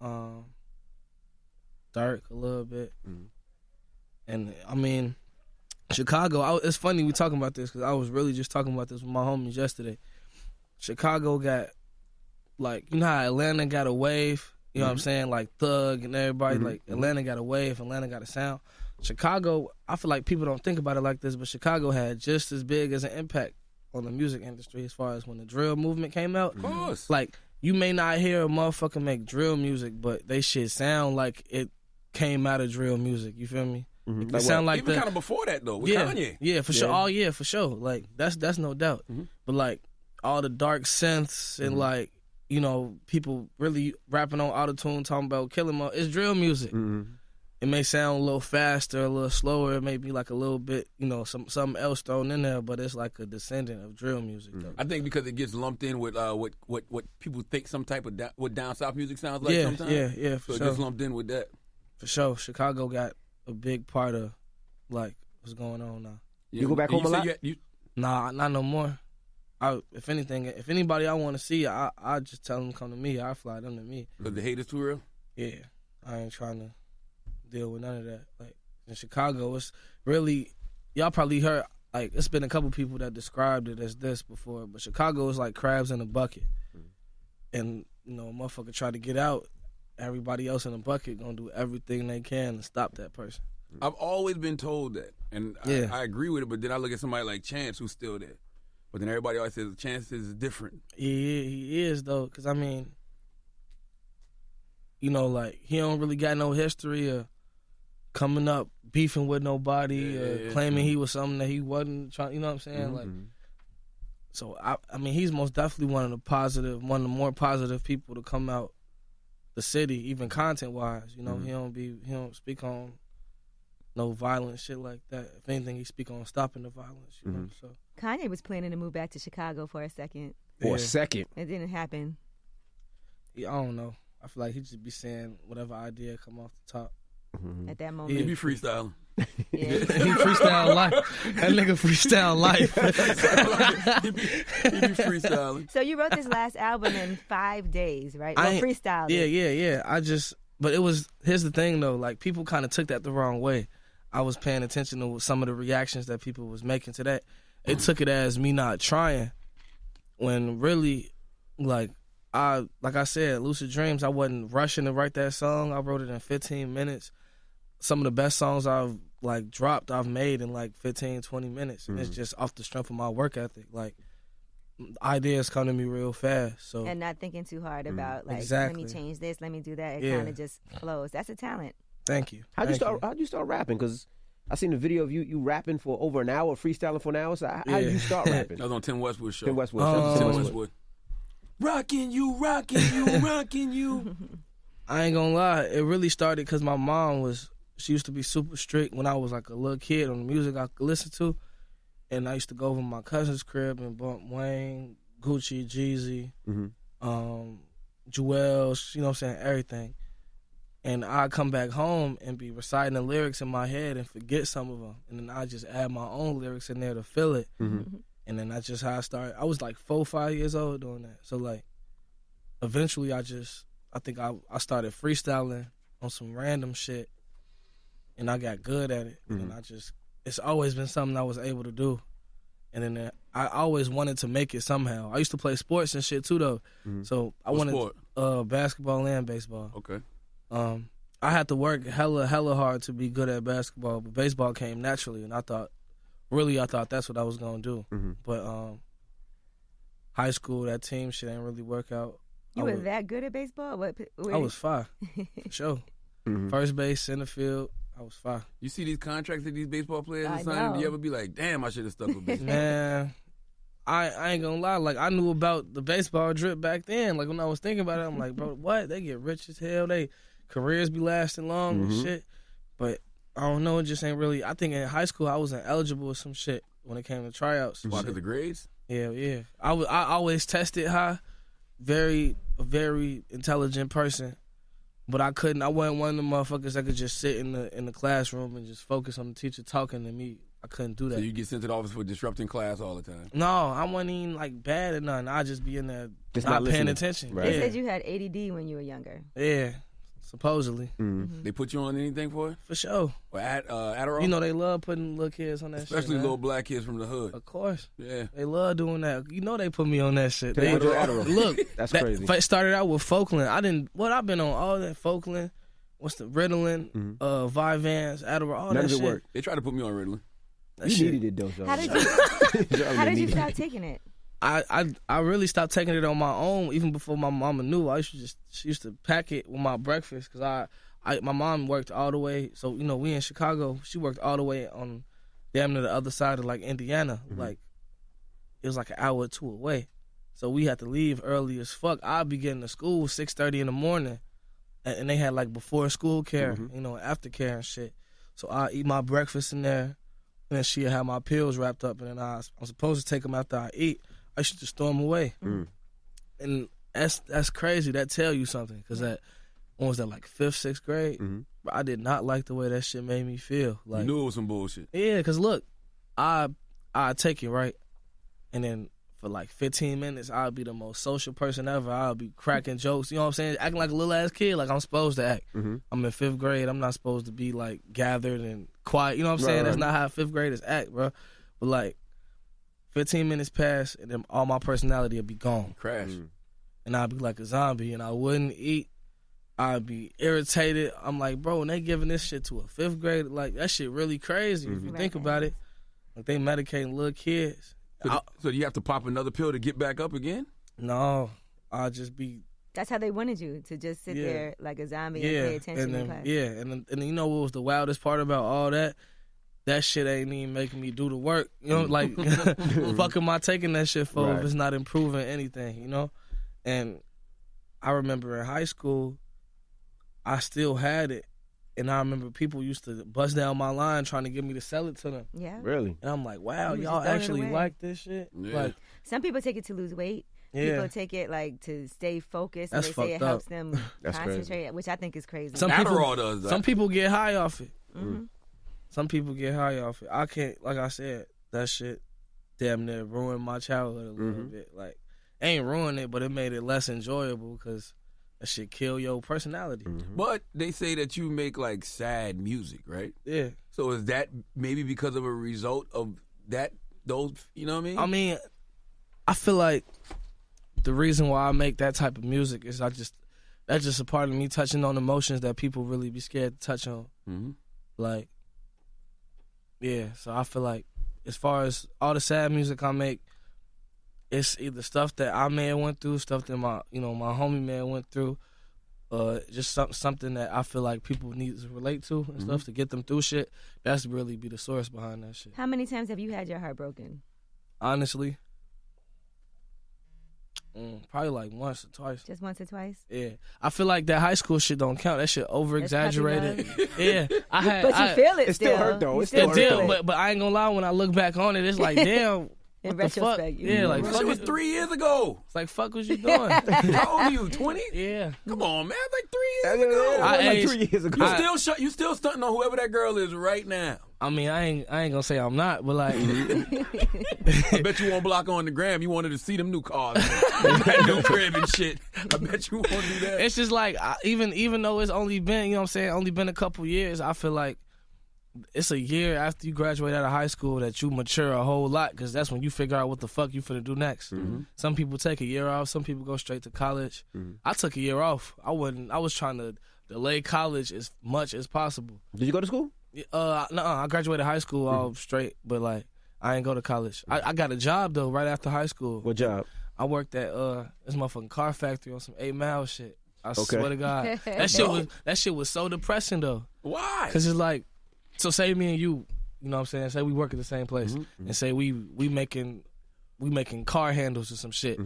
Dark a little bit. And I mean, Chicago, it's funny we talking about this because I was really just talking about this with my homies yesterday. Chicago got, like, you know how Atlanta got a wave? You know what I'm saying? Like Thug and everybody, like Atlanta got a wave, Atlanta got a sound. Chicago, I feel like people don't think about it like this, but Chicago had just as big as an impact on the music industry as far as when the drill movement came out. Of course. Like, you may not hear a motherfucker make drill music, but they shit sound like it came out of drill music. You feel me? It Like sound like even kind of before that though, with Kanye. Yeah, for sure. Oh yeah, for sure. Like that's no doubt. But like all the dark synths and like, you know, people really rapping on autotune talking about killing them. It's drill music. It may sound a little faster, a little slower. It may be like a little bit, you know, something else thrown in there, but it's like a descendant of drill music. Though. I think because it gets lumped in with what people think some type of what down south music sounds like sometimes. Yeah, for so sure. it gets lumped in with that. For sure. Chicago got a big part of, like, what's going on now. Yeah. You go back home a lot? Nah, not no more. If anything, if anybody I want to see, I just tell them to come to me. I fly them to me. Because the hate is too real? Yeah. I ain't trying to deal with none of that. Like, in Chicago, it's really, y'all probably heard, like, it's been a couple people that described it as this before, but Chicago is like crabs in a bucket. And, you know, a motherfucker try to get out, everybody else in the bucket gonna do everything they can to stop that person. I've always been told that, and Yeah. I agree with it, but then I look at somebody like Chance who's still there. But then everybody always says Chance is different. He is, though, because, I mean, you know, like, he don't really got no history of coming up beefing with nobody or claiming he was something that he wasn't trying, you know what I'm saying? Like, so, I mean, he's most definitely one of the more positive people to come out the city, even content-wise. You know, he don't speak on no violent shit like that. If anything, he speak on stopping the violence, you know, so. Kanye was planning to move back to Chicago for a second. For a second. It didn't happen. Yeah, I don't know. I feel like he just be saying whatever idea come off the top. At that moment. He be freestyling. Yeah. He freestyle life. That nigga freestyle life. he be freestyling. So you wrote this last album in 5 days, right? Well, freestyle. Yeah. But it was, here's the thing though, like people kind of took that the wrong way. I was paying attention to some of the reactions that people was making to that. They took it as me not trying, when really, like I said, Lucid Dreams, I wasn't rushing to write that song. I wrote it in 15 minutes. Some of the best songs I've dropped, I've made in like 15, 20 minutes. And it's just off the strength of my work ethic. Like, ideas come to me real fast. So And not thinking too hard about, like, Exactly. let me change this, let me do that. It kind of just flows. That's a talent. Thank you. How'd you start rapping? Because I seen the video of you rapping for over an hour, freestyling for an hour. So how did you start rapping? That was on Tim Westwood's show. Tim Westwood. Tim Westwood. Rockin' you, rockin' you. I ain't gonna lie. It really started because my mom she used to be super strict when I was like a little kid on the music I could listen to. And I used to go over to my cousin's crib and bump Wayne, Gucci, Jeezy, Jewels, you know what I'm saying, everything. And I'd come back home and be reciting the lyrics in my head and forget some of them. And then I just add my own lyrics in there to fill it. And then that's just how I started. I was like 4 or 5 years old doing that. So like, eventually I think I started freestyling on some random shit. And I got good at it. And it's always been something I was able to do. And then I always wanted to make it somehow. I used to play sports and shit too though. So I wanted basketball and baseball. Okay. I had to work hella hard to be good at basketball, but baseball came naturally, and I thought that's what I was gonna do. But high school, that team shit ain't really work out. You were that good at baseball? I was fine, for sure. First base, center field, I was fine. You see these contracts that these baseball players are signing? Do you ever be like, damn, I should have stuck with baseball? Man, I ain't gonna lie. Like, I knew about the baseball drip back then. Like, when I was thinking about it, I'm like, bro, what? They get rich as hell. They careers be lasting long and shit. But I don't know. It just ain't really. I think in high school I wasn't eligible with some shit when it came to tryouts. Why, because the grades? Yeah. I always tested high. Very intelligent person. But I couldn't. I wasn't one of the motherfuckers that could just sit in the classroom and just focus on the teacher talking to me. I couldn't do that. So you get sent to the office for disrupting class all the time? No, I wasn't even like bad or nothing. I just be in there Just not paying listening. attention. Right. You Yeah. said you had ADD when you were younger. Yeah. supposedly. They put you on anything for it? For sure. Or Adderall? You know they love putting little kids on that shit. Especially little black kids from the hood. Of course. Yeah. They love doing that. You know they put me on that shit. They do Adderall. Look, that's that crazy. Started out with Folkland. I've been on all that Folkland. What's the Ritalin, Vyvanse, Adderall, all None that of it shit. worked. They tried to put me on Ritalin. You needed it though. So. How did you start taking it? I really stopped taking it on my own even before my mama knew. She used to pack it with my breakfast because my mom worked all the way. So you know we in Chicago. She worked all the way on damn near the other side of like Indiana. Like it was like an hour or two away. So we had to leave early as fuck. I'd be getting to school 6:30 in the morning, and they had like before school care, you know, after care and shit. So I eat my breakfast in there, and then she'd have my pills wrapped up, and then I'm supposed to take them after I eat. I should just throw them away. And that's crazy. That tell you something. Because when was that, like 5th, 6th grade? But I did not like the way that shit made me feel. Like, you knew it was some bullshit. Yeah, because look, I take it, right? And then for like 15 minutes, I'll be the most social person ever. I'll be cracking jokes, you know what I'm saying? Acting like a little ass kid, like I'm supposed to act. I'm in 5th grade. I'm not supposed to be like gathered and quiet. You know what I'm saying? That's not how 5th graders act, bro. But like, 15 minutes pass, and then all my personality will be gone. Crash. And I'd be like a zombie, and I wouldn't eat. I'd be irritated. I'm like, bro, when they giving this shit to a 5th grade, like, that shit really crazy if you think about it. Like, they medicating little kids. So do you have to pop another pill to get back up again? No, I'll just be... That's how they wanted you, to just sit there like a zombie and pay attention in class. Yeah, and you know what was the wildest part about all that? That shit ain't even making me do the work. You know, like, fuck am I taking that shit for if it's not improving anything, you know? And I remember in high school, I still had it. And I remember people used to bust down my line trying to get me to sell it to them. Yeah. Really? And I'm like, wow, y'all actually like this shit? Yeah. Like, some people take it to lose weight. Yeah. People take it like to stay focused, That's and they say it fucked up. helps them That's concentrate, crazy. which I think is crazy. Adderall does that. Some people get high off it. Mm-hmm. Some people get high off it. I can't, like I said, that shit damn near ruined my childhood a little bit. Like, ain't ruined it, but it made it less enjoyable because that shit kill your personality. But they say that you make like sad music, right? Yeah. So is that maybe because of a result of that? Those, you know what I mean? I mean, I feel like the reason why I make that type of music is that's just a part of me touching on emotions that people really be scared to touch on. Like, yeah, so I feel like as far as all the sad music I make, it's either stuff that I may have went through, stuff that my homie may have went through, just something that I feel like people need to relate to and stuff to get them through shit. That's really be the source behind that shit. How many times have you had your heart broken? Honestly, probably like once or twice. Just once or twice? Yeah, I feel like that high school shit don't count. That shit over exaggerated. Yeah, But you feel it. It still hurt though. You It still feel hurt. but I ain't gonna lie. When I look back on it, it's like damn. In What the fuck? retrospect, Yeah, like That fuck shit was it. 3 years ago. It's like fuck what you doing? How old are you? 20? Yeah. Come on, man. That's like 3 years ago. That was like aged- 3 years ago. You still stunting on whoever that girl is right now. I mean, I ain't gonna say I'm not, but like, I bet you won't block her on the gram. You wanted to see them new cars, that new crib and shit. I bet you won't do that. it's just like even though it's only been, you know what I'm saying, only been a couple years, I feel like it's a year after you graduate out of high school that you mature a whole lot because that's when you figure out what the fuck you finna do next. Some people take a year off. Some people go straight to college. I took a year off. I was trying to delay college as much as possible. Did you go to school? No, I graduated high school all straight, but like I ain't go to college. I got a job though right after high school. What job? I worked at this motherfucking car factory on some 8 Mile shit. I swear to God, that shit was so depressing though. Why? Cause it's like, so say me and you know what I'm saying? Say we work at the same place, and say we making car handles or some shit.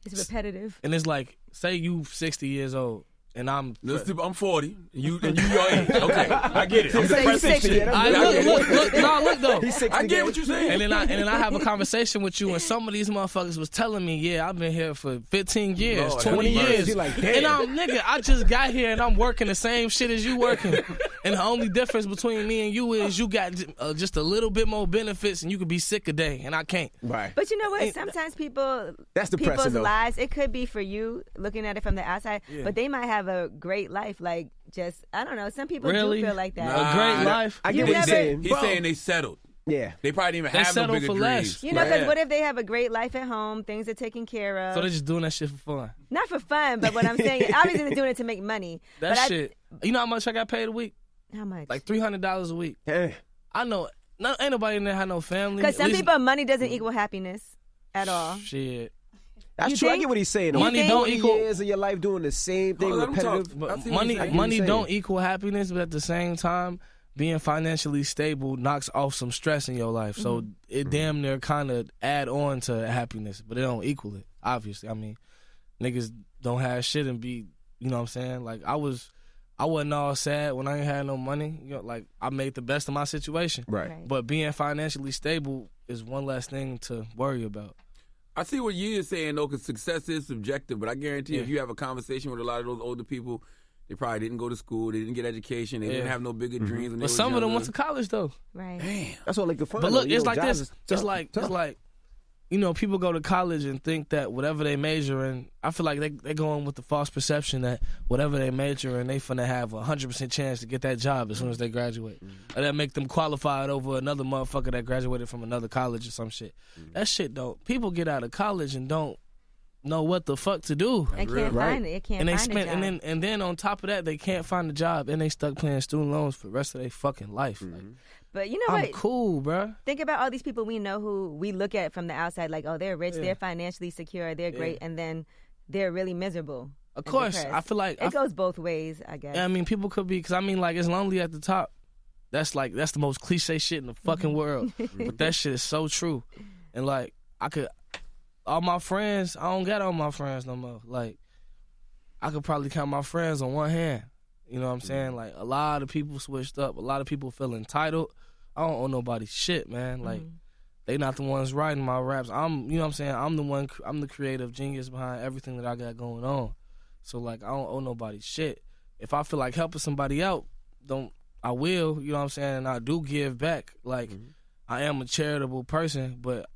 It's repetitive. And it's like, say you 60 years old. And I'm 40. And you your age. Okay, I get it. I'm Say you 60. Look though. He's 60 I get what you're saying. And then I have a conversation with you, and some of these motherfuckers was telling me, yeah, I've been here for 15 years, Lord, 20 years. You're like, damn. And I'm, nigga, I just got here and I'm working the same shit as you working. And the only difference between me and you is you got just a little bit more benefits, and you could be sick a day, and I can't. Right. But you know what? Sometimes that's people's though. lives, it could be for you looking at it from the outside, but they might have a great life. Like, just, I don't know. Some people do feel like that. A great life. I get what he's saying. He's saying they settled. Yeah. They probably didn't even have no bigger dreams. You know, because what if they have a great life at home, things are taken care of. So they're just doing that shit for fun. Not for fun, but what I'm saying, obviously they're doing it to make money. Shit. You know how much I got paid a week? How much? Like $300 a week. Yeah. I know. Ain't nobody in there had no family. Because some people, money doesn't equal happiness at all. Shit. That's true. I get what he's saying. Money don't equal years of your life doing the same thing, repetitive. But money don't equal happiness, but at the same time, being financially stable knocks off some stress in your life. So it damn near kind of add on to happiness, but it don't equal it, obviously. I mean, niggas don't have shit and be, you know what I'm saying? Like, I wasn't all sad when I ain't had no money. You know, like, I made the best of my situation. Right. But being financially stable is one less thing to worry about. I see what you is saying, though, because success is subjective, but I guarantee if you have a conversation with a lot of those older people, they probably didn't go to school, they didn't get education, they didn't have no bigger dreams. When but some of them went to college, though. Right. Damn. That's what they could find. But look, it's like this. It's like, you know, people go to college and think that whatever they major in, I feel like they going with the false perception that whatever they major in, they finna have a 100% chance to get that job as soon as they graduate. Or that make them qualified over another motherfucker that graduated from another college or some shit. That shit don't. People get out of college and don't know what the fuck to do. And can't find it. It can't find a job. And then on top of that, they can't find a job and they stuck paying student loans for the rest of their fucking life. Like, but you know what? I'm cool, bro. Think about all these people we know who we look at from the outside like, oh, they're rich, they're financially secure, they're great, and then they're really miserable. Of course. I feel like it goes both ways, I guess. Yeah, I mean, people could be, because I mean, like, it's lonely at the top. That's the most cliche shit in the fucking world. But that shit is so true. And like, all my friends, I don't got all my friends no more. Like, I could probably count my friends on one hand. You know what I'm saying? Like, a lot of people switched up. A lot of people feel entitled. I don't owe nobody shit, man. Like, they not the ones writing my raps. You know what I'm saying? I'm the creative genius behind everything that I got going on. So, like, I don't owe nobody shit. If I feel like helping somebody out, I will, you know what I'm saying? And I do give back. Like, I am a charitable person, but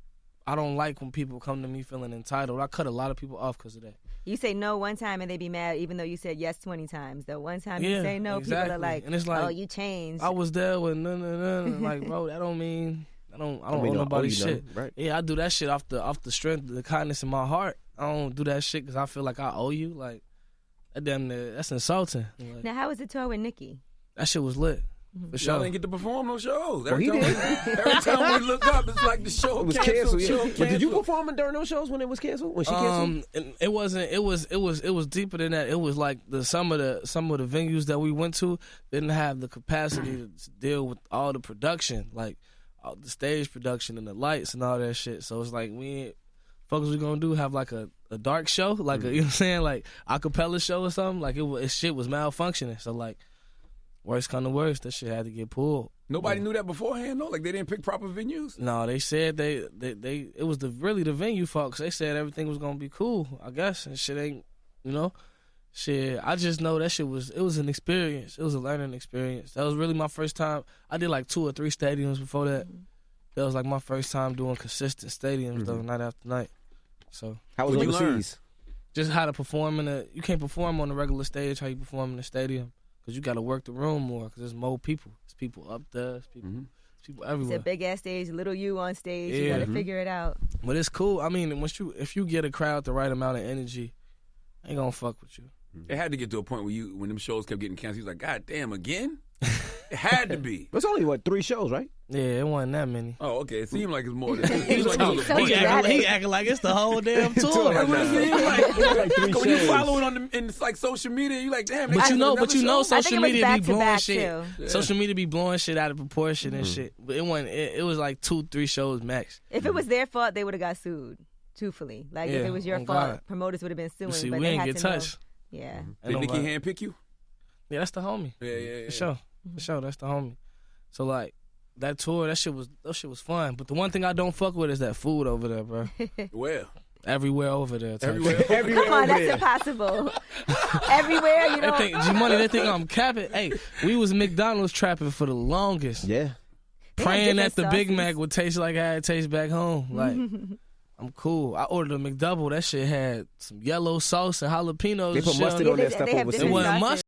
I don't like when people come to me feeling entitled. I cut a lot of people off because of that. You say no one time and they be mad even though you said yes 20 times. The one time you say no, people are like, and it's like, oh, you changed. I was there with no. Like, bro, that don't mean I don't owe nobody shit. Right. Yeah, I do that shit off the strength of the kindness in my heart. I don't do that shit because I feel like I owe you. Like, that's insulting. Like, now, how was the tour with Nicki? That shit was lit. For sure. Y'all didn't get to perform no shows. Well, he did. Every time we look up, it's like the show was canceled. But did you perform during those shows when it was canceled? When she canceled? It wasn't. It was deeper than that. It was like some of the venues that we went to didn't have the capacity to deal with all the production, like all the stage production and the lights and all that shit. So it's like we gonna do have like a dark show, like you know what I'm saying, like a cappella show or something. Like shit was malfunctioning. So like, worst come to worst, that shit had to get pulled. Nobody knew that beforehand, though? Like, they didn't pick proper venues? No, they said it was really the venue folks. They said everything was going to be cool, I guess, and shit ain't, you know. Shit, I just know that shit was an experience. It was a learning experience. That was really my first time. I did like 2 or 3 stadiums before that. That was like my first time doing consistent stadiums, though, night after night. So how was overseas? Just how to perform you can't perform on the regular stage how you perform in the stadium. Because you got to work the room more because there's more people. There's people up there. There's people everywhere. It's a big-ass stage, little you on stage. You got to figure it out. But it's cool. I mean, if you get a crowd the right amount of energy, they ain't going to fuck with you. It had to get to a point where when them shows kept getting canceled, he was like, God damn, again? It had to be. It's only, 3 shows, right? Yeah, it wasn't that many. Oh, okay. It seemed like it's more than that. He acting like it's the whole damn tour. That's what it seemed like. When you follow it in like social media, you like, damn. But you know, social media be blowing shit. Yeah. Social media be blowing shit out of proportion and shit. But it wasn't. It was like 2-3 shows max. If it was their fault, they would have got sued. Truthfully, like if it was your fault, promoters would have been suing. See, but we they ain't had get to touched. Know. Yeah. Did Nicki handpick you? Yeah, that's the homie. Yeah. For sure, that's the homie. So like that tour, that shit was fun. But the one thing I don't fuck with is that food over there, bro. Well, Everywhere over there. Everywhere. Everywhere Come on, over that's there. impossible. Everywhere, you know. They think I'm capping. Hey, we was McDonald's trapping for the longest. Yeah. Praying that the different Big sauces. Mac would taste like how it tastes back home. Like, I'm cool. I ordered a McDouble. That shit had some yellow sauce and jalapenos. They and put shit mustard it. on that stuff They have overseas. It different wasn't sauces. mustard.